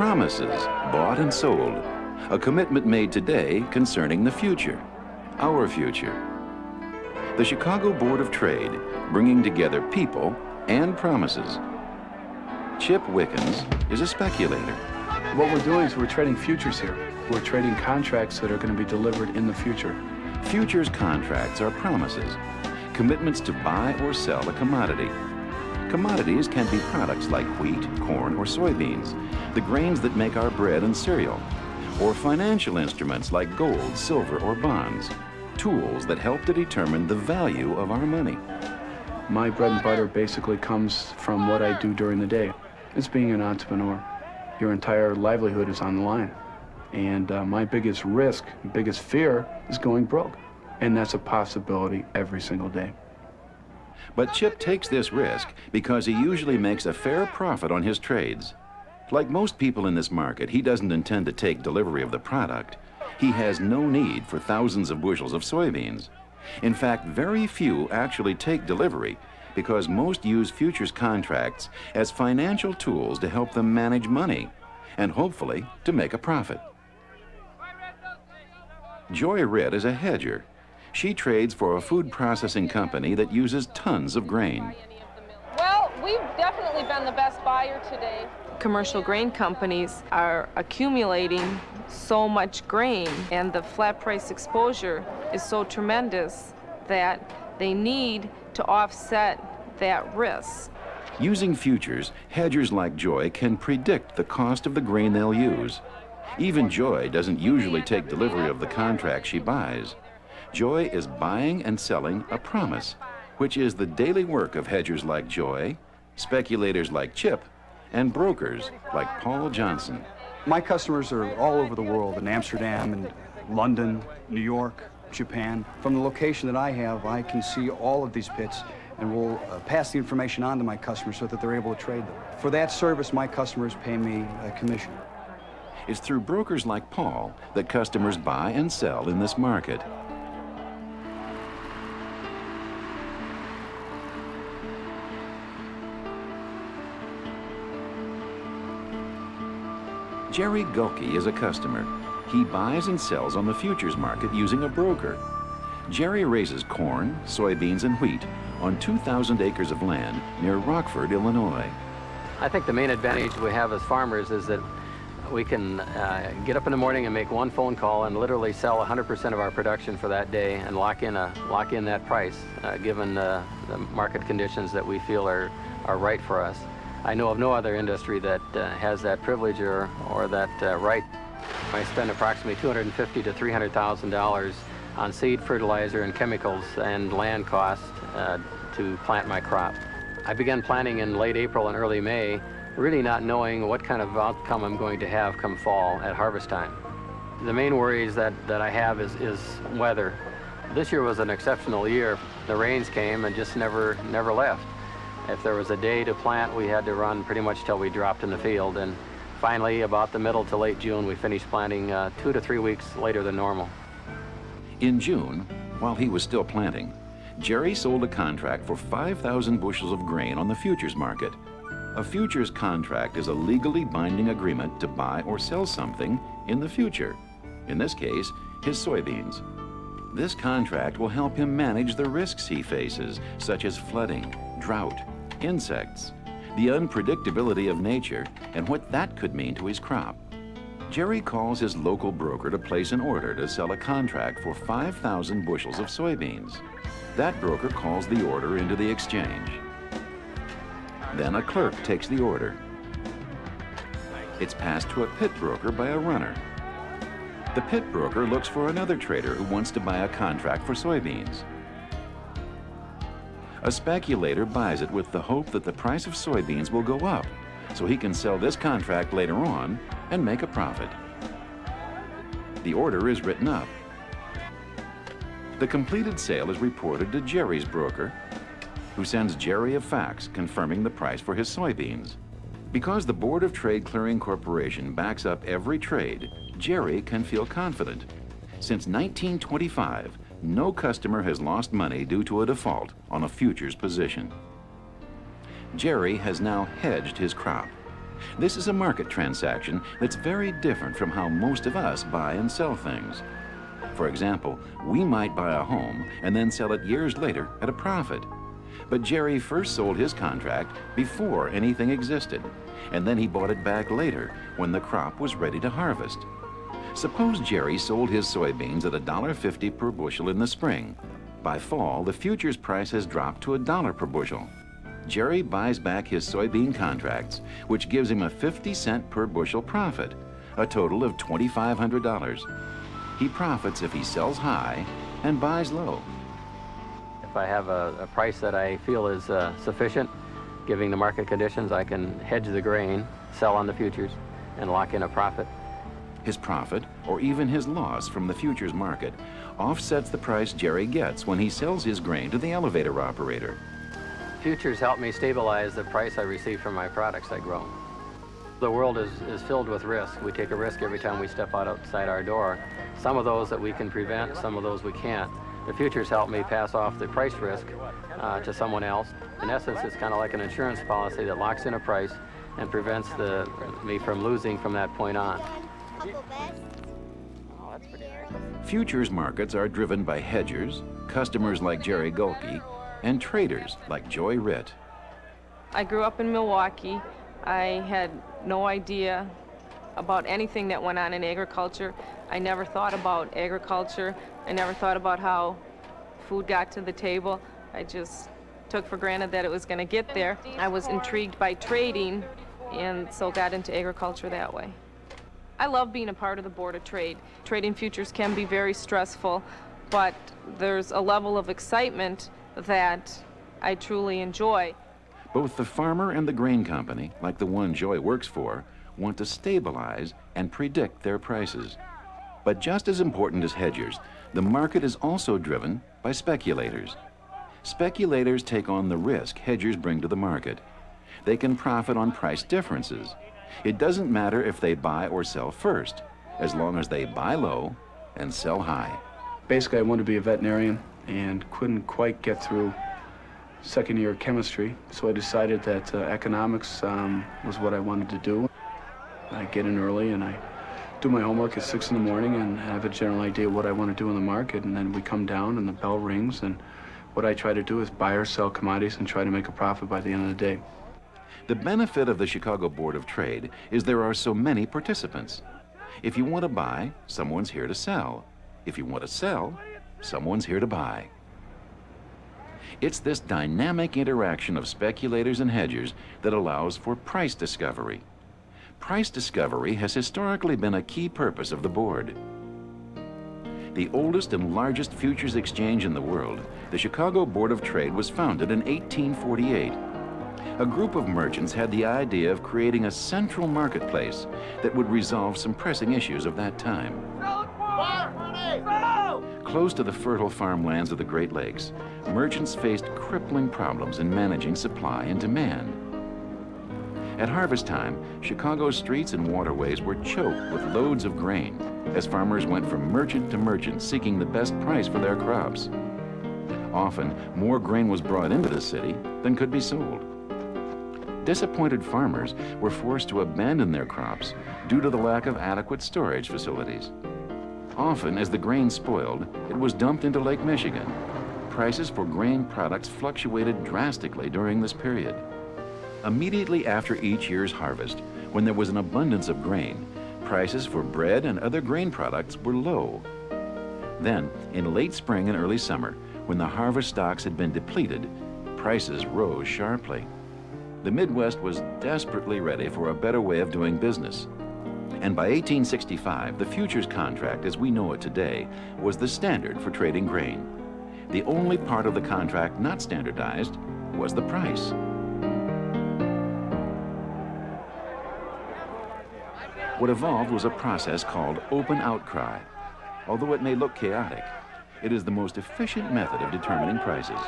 Promises bought and sold. A commitment made today concerning the future, our future. The Chicago Board of Trade, bringing together people and promises. Chip Wickens is a speculator. What we're doing is we're trading futures here. We're trading contracts that are going to be delivered in the future. Futures contracts are promises, commitments to buy or sell a commodity. Commodities can be products like wheat, corn, or soybeans, the grains that make our bread and cereal, or financial instruments like gold, silver, or bonds, tools that help to determine the value of our money. My bread and butter basically comes from what I do during the day. It's being an entrepreneur. Your entire livelihood is on the line. And my biggest risk, biggest fear is going broke. And that's a possibility every single day. But Chip takes this risk because he usually makes a fair profit on his trades. Like most people in this market, he doesn't intend to take delivery of the product. He has no need for thousands of bushels of soybeans. In fact, very few actually take delivery because most use futures contracts as financial tools to help them manage money and hopefully to make a profit. Joy Ritt is a hedger. She trades for a food processing company that uses tons of grain. Well, we've definitely been the best buyer today. Commercial grain companies are accumulating so much grain, and the flat price exposure is so tremendous that they need to offset that risk. Using futures, hedgers like Joy can predict the cost of the grain they'll use. Even Joy doesn't usually take delivery of the contract she buys. Joy is buying and selling a promise, which is the daily work of hedgers like Joy, speculators like Chip, and brokers like Paul Johnson. My customers are all over the world, in Amsterdam and London, New York, Japan. From the location that I have, I can see all of these pits and will pass the information on to my customers so that they're able to trade them. For that service, my customers pay me a commission. It's through brokers like Paul that customers buy and sell in this market. Jerry Gulke is a customer. He buys and sells on the futures market using a broker. Jerry raises corn, soybeans, and wheat on 2,000 acres of land near Rockford, Illinois. I think the main advantage we have as farmers is that we can get up in the morning and make one phone call and literally sell 100% of our production for that day and lock in that price, given the market conditions that we feel are right for us. I know of no other industry that has that privilege or that right. I spend approximately $250,000 to $300,000 on seed, fertilizer, and chemicals and land costs to plant my crop. I began planting in late April and early May, really not knowing what kind of outcome I'm going to have come fall at harvest time. The main worries that I have is weather. This year was an exceptional year. The rains came and just never left. If there was a day to plant, we had to run pretty much till we dropped in the field. And finally, about the middle to late June, we finished planting 2 to 3 weeks later than normal. In June, while he was still planting, Jerry sold a contract for 5,000 bushels of grain on the futures market. A futures contract is a legally binding agreement to buy or sell something in the future. In this case, his soybeans. This contract will help him manage the risks he faces, such as flooding, drought, insects, the unpredictability of nature, and what that could mean to his crop. Jerry calls his local broker to place an order to sell a contract for 5,000 bushels of soybeans. That broker calls the order into the exchange. Then a clerk takes the order. It's passed to a pit broker by a runner. The pit broker looks for another trader who wants to buy a contract for soybeans. A speculator buys it with the hope that the price of soybeans will go up, so he can sell this contract later on and make a profit. The order is written up. The completed sale is reported to Jerry's broker, who sends Jerry a fax confirming the price for his soybeans. Because the Board of Trade Clearing Corporation backs up every trade, Jerry can feel confident. Since 1925, no customer has lost money due to a default on a futures position. Jerry has now hedged his crop. This is a market transaction that's very different from how most of us buy and sell things. For example, we might buy a home and then sell it years later at a profit. But Jerry first sold his contract before anything existed, and then he bought it back later when the crop was ready to harvest. Suppose Jerry sold his soybeans at $1.50 per bushel in the spring. By fall, the futures price has dropped to $1 per bushel. Jerry buys back his soybean contracts, which gives him a 50-cent per bushel profit, a total of $2,500. He profits if he sells high and buys low. If I have a price that I feel is sufficient, giving the market conditions, I can hedge the grain, sell on the futures, and lock in a profit. His profit, or even his loss from the futures market, offsets the price Jerry gets when he sells his grain to the elevator operator. Futures help me stabilize the price I receive from my products I grow. The world is filled with risk. We take a risk every time we step outside our door. Some of those that we can prevent, some of those we can't. The futures help me pass off the price risk to someone else. In essence, it's kind of like an insurance policy that locks in a price and prevents me from losing from that point on. Futures markets are driven by hedgers, customers like Jerry Gulke, and traders like Joy Ritt. I grew up in Milwaukee. I had no idea about anything that went on in agriculture. I never thought about agriculture. I never thought about how food got to the table. I just took for granted that it was going to get there. I was intrigued by trading, and so got into agriculture that way. I love being a part of the Board of Trade. Trading futures can be very stressful, but there's a level of excitement that I truly enjoy. Both the farmer and the grain company, like the one Joy works for, want to stabilize and predict their prices. But just as important as hedgers, the market is also driven by speculators. Speculators take on the risk hedgers bring to the market. They can profit on price differences. It doesn't matter if they buy or sell first, as long as they buy low and sell high. Basically, I wanted to be a veterinarian and couldn't quite get through second year chemistry, so I decided that economics was what I wanted to do. I get in early and I do my homework at 6 in the morning and have a general idea what I want to do in the market, and then we come down and the bell rings, and what I try to do is buy or sell commodities and try to make a profit by the end of the day. The benefit of the Chicago Board of Trade is there are so many participants. If you want to buy, someone's here to sell. If you want to sell, someone's here to buy. It's this dynamic interaction of speculators and hedgers that allows for price discovery. Price discovery has historically been a key purpose of the board. The oldest and largest futures exchange in the world, the Chicago Board of Trade was founded in 1848. A group of merchants had the idea of creating a central marketplace that would resolve some pressing issues of that time. Close to the fertile farmlands of the Great Lakes, merchants faced crippling problems in managing supply and demand. At harvest time, Chicago's streets and waterways were choked with loads of grain as farmers went from merchant to merchant seeking the best price for their crops. Often, more grain was brought into the city than could be sold. Disappointed farmers were forced to abandon their crops due to the lack of adequate storage facilities. Often, as the grain spoiled, it was dumped into Lake Michigan. Prices for grain products fluctuated drastically during this period. Immediately after each year's harvest, when there was an abundance of grain, prices for bread and other grain products were low. Then, in late spring and early summer, when the harvest stocks had been depleted, prices rose sharply. The Midwest was desperately ready for a better way of doing business. And by 1865, the futures contract as we know it today was the standard for trading grain. The only part of the contract not standardized was the price. What evolved was a process called open outcry. Although it may look chaotic, it is the most efficient method of determining prices.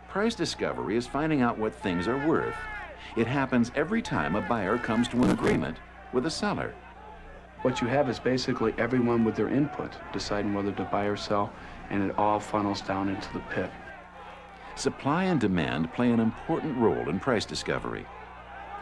Price discovery is finding out what things are worth. It happens every time a buyer comes to an agreement with a seller. What you have is basically everyone with their input deciding whether to buy or sell, and it all funnels down into the pit. Supply and demand play an important role in price discovery.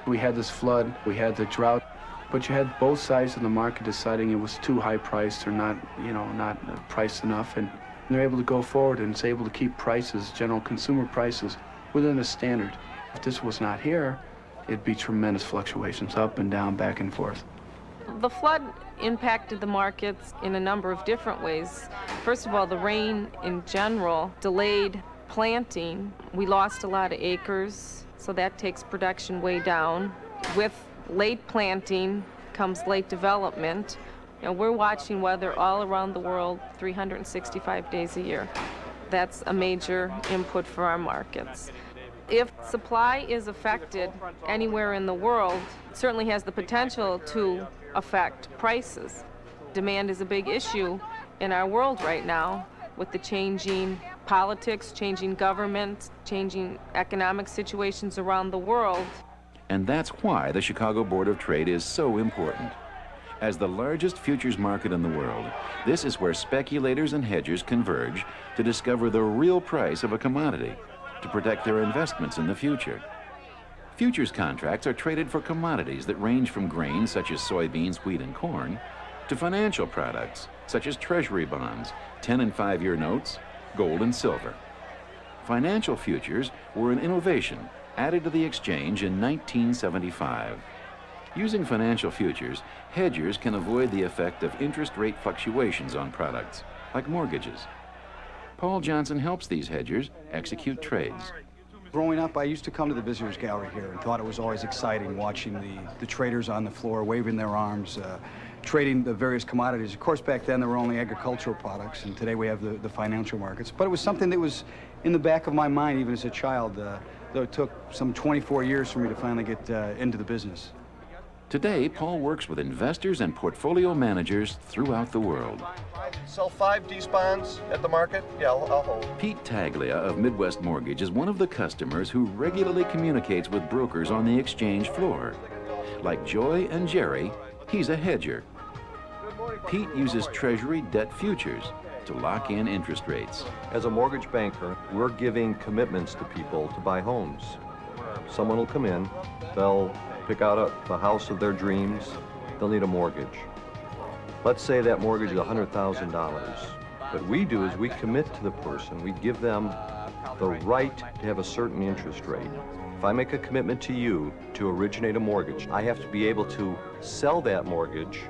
We had this flood, we had the drought, but you had both sides of the market deciding it was too high priced or not, not priced enough, and they're able to go forward and it's able to keep prices, general consumer prices, within a standard. If this was not here, it'd be tremendous fluctuations, up and down, back and forth. The flood impacted the markets in a number of different ways. First of all, the rain in general delayed planting. We lost a lot of acres, so that takes production way down. With late planting comes late development. We're watching weather all around the world 365 days a year. That's a major input for our markets. If supply is affected anywhere in the world, it certainly has the potential to affect prices. Demand is a big issue in our world right now with the changing politics, changing government, changing economic situations around the world. And that's why the Chicago Board of Trade is so important. As the largest futures market in the world, this is where speculators and hedgers converge to discover the real price of a commodity, to protect their investments in the future. Futures contracts are traded for commodities that range from grains such as soybeans, wheat, and corn, to financial products such as treasury bonds, 10- and 5-year notes, gold and silver. Financial futures were an innovation added to the exchange in 1975. Using financial futures, hedgers can avoid the effect of interest rate fluctuations on products, like mortgages. Paul Johnson helps these hedgers execute trades. Growing up, I used to come to the visitors gallery here and thought it was always exciting watching the traders on the floor waving their arms, trading the various commodities. Of course, back then there were only agricultural products, and today we have the financial markets. But it was something that was in the back of my mind even as a child, though it took some 24 years for me to finally get into the business. Today, Paul works with investors and portfolio managers throughout the world. Sell 5 D's bonds at the market? Yeah, I'll hold. Pete Taglia of Midwest Mortgage is one of the customers who regularly communicates with brokers on the exchange floor. Like Joy and Jerry, he's a hedger. Pete uses Treasury debt futures to lock in interest rates. As a mortgage banker, we're giving commitments to people to buy homes. Someone will come in, they'll pick out the house of their dreams, they'll need a mortgage. Let's say that mortgage is $100,000. What we do is we commit to the person, we give them the right to have a certain interest rate. If I make a commitment to you to originate a mortgage, I have to be able to sell that mortgage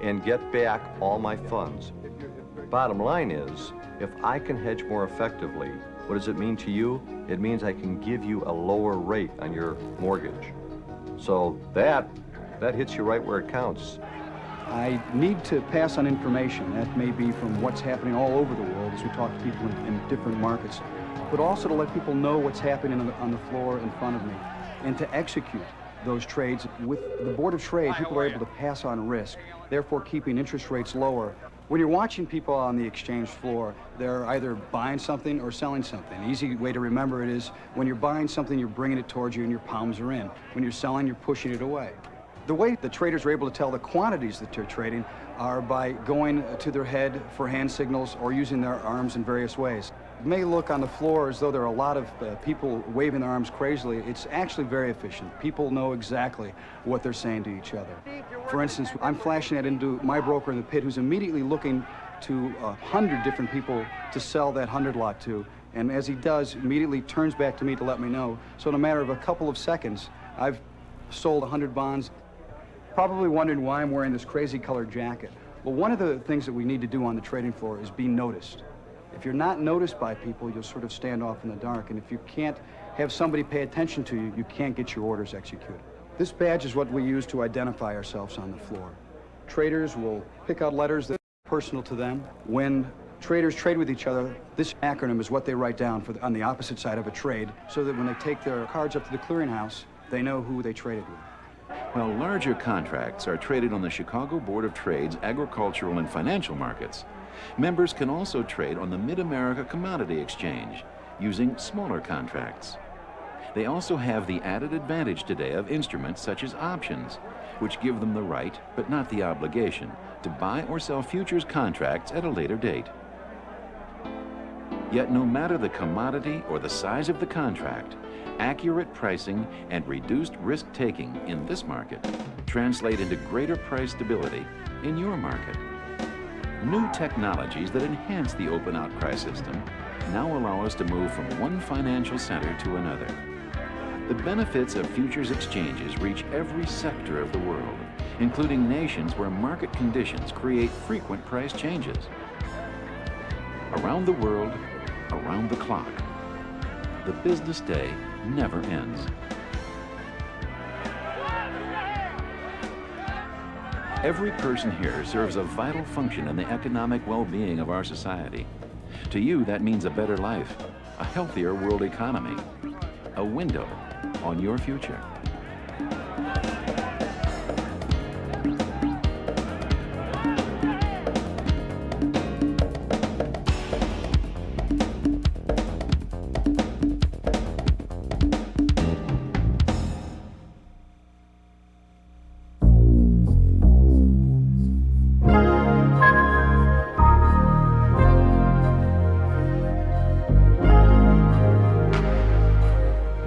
and get back all my funds. Bottom line is, if I can hedge more effectively, what does it mean to you? It means I can give you a lower rate on your mortgage. So that hits you right where it counts. I need to pass on information. That may be from what's happening all over the world as we talk to people in different markets, but also to let people know what's happening on the floor in front of me and to execute those trades. With the Board of Trade, people are able to pass on risk, therefore keeping interest rates lower. When you're watching people on the exchange floor, they're either buying something or selling something. An easy way to remember it is when you're buying something, you're bringing it towards you and your palms are in. When you're selling, you're pushing it away. The way the traders are able to tell the quantities that they're trading are by going to their head for hand signals or using their arms in various ways. It may look on the floor as though there are a lot of people waving their arms crazily. It's actually very efficient. People know exactly what they're saying to each other. For instance, I'm flashing that into my broker in the pit who's immediately looking to 100 different people to sell that 100 lot to. And as he does, immediately turns back to me to let me know. So in a matter of a couple of seconds, I've sold 100 bonds. Probably wondering why I'm wearing this crazy colored jacket. Well, one of the things that we need to do on the trading floor is be noticed. If you're not noticed by people, you'll sort of stand off in the dark. And if you can't have somebody pay attention to you, you can't get your orders executed. This badge is what we use to identify ourselves on the floor. Traders will pick out letters that are personal to them. When traders trade with each other, this acronym is what they write down on the opposite side of a trade, so that when they take their cards up to the clearinghouse, they know who they traded with. While larger contracts are traded on the Chicago Board of Trade's agricultural and financial markets, members can also trade on the Mid-America Commodity Exchange using smaller contracts. They also have the added advantage today of instruments such as options, which give them the right, but not the obligation, to buy or sell futures contracts at a later date. Yet no matter the commodity or the size of the contract, accurate pricing and reduced risk-taking in this market translate into greater price stability in your market. New technologies that enhance the open outcry system now allow us to move from one financial center to another. The benefits of futures exchanges reach every sector of the world, including nations where market conditions create frequent price changes. Around the world, around the clock, the business day never ends. Every person here serves a vital function in the economic well-being of our society. To you, that means a better life, a healthier world economy, a window on your future.